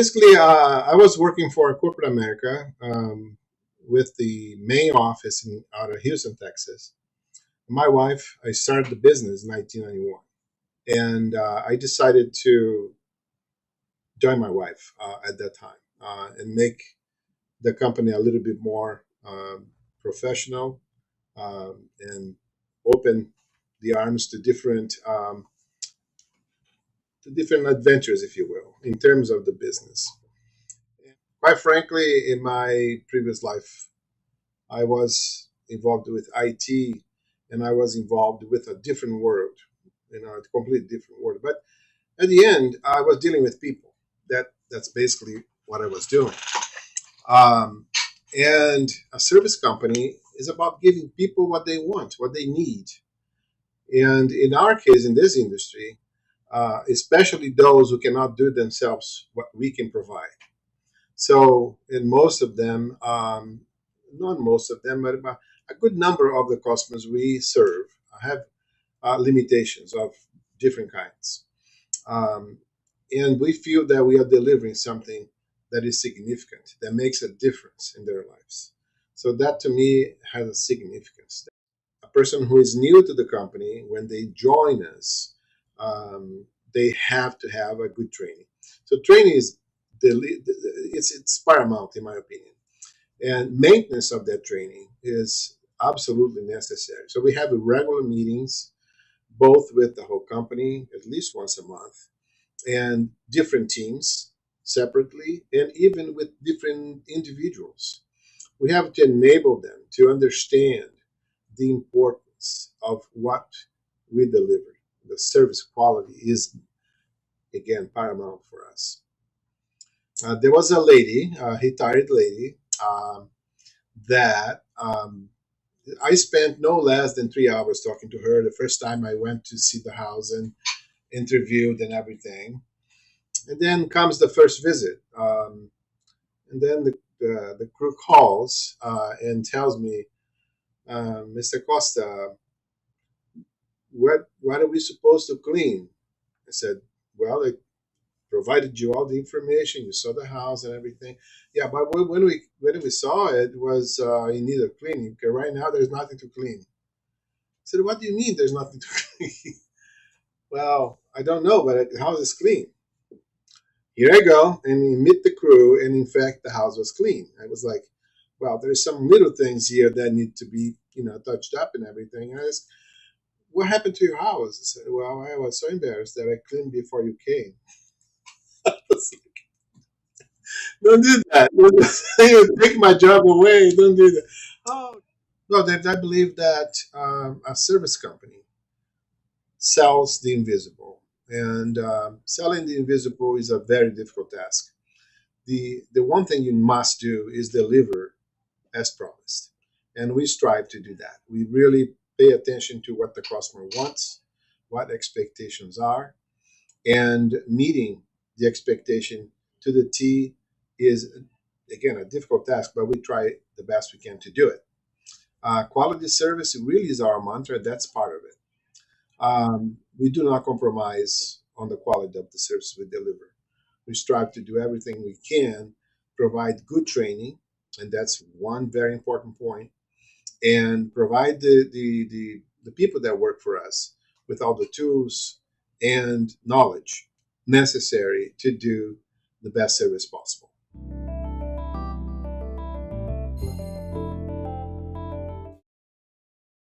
basically, I was working for corporate America with the main office out of Houston, Texas. My wife, I started the business in 1991, and I decided to join my wife at that time and make the company a little bit more professional and open the arms to different adventures, if you will, in terms of the business. Quite frankly, in my previous life, I was involved with IT, and I was involved with a different world, a completely different world. But at the end, I was dealing with people. That's basically what I was doing. Um, and a service company is about giving people what they want, what they need. And in our case, in this industry, especially those who cannot do themselves, what we can provide. So, in most of them, not most of them, but about a good number of the customers we serve have limitations of different kinds. Um, and we feel that we are delivering something that is significant, that makes a difference in their lives. So, that to me has a significance. A person who is new to the company, when they join us, they have to have a good training. So, training is it's paramount in my opinion, and maintenance of that training is absolutely necessary. So we have regular meetings, both with the whole company at least once a month, and different teams separately, and even with different individuals. We have to enable them to understand the importance of what we deliver. The service quality is, again, paramount for us. There was a lady, a retired lady, that I spent no less than 3 hours talking to her the first time I went to see the house and interviewed and everything. And then comes the first visit. And then the crew calls and tells me, Mr. Costa, what are we supposed to clean? I said, well, I provided you all the information. You saw the house and everything. Yeah, but when we saw it, was in need of cleaning. Okay, right now there's nothing to clean. I said, what do you mean there's nothing to clean? Well, I don't know, but the house is clean. Here I go, and we meet the crew, and in fact, the house was clean. I was like, well, there's some little things here that need to be, touched up and everything. And I asked, what happened to your house? I said, well, I was so embarrassed that I cleaned before you came. Don't do that. You take my job away. Don't do that. Oh, no, I believe that a service company sells the invisible, and selling the invisible is a very difficult task. The one thing you must do is deliver as promised, and we strive to do that. We really pay attention to what the customer wants, what expectations are, and meeting the expectation to the T is, again, a difficult task, but we try the best we can to do it. Quality service really is our mantra. That's part of it. We do not compromise on the quality of the service we deliver. We strive to do everything we can, provide good training, and that's one very important point, and provide the people that work for us with all the tools and knowledge necessary to do the best service possible.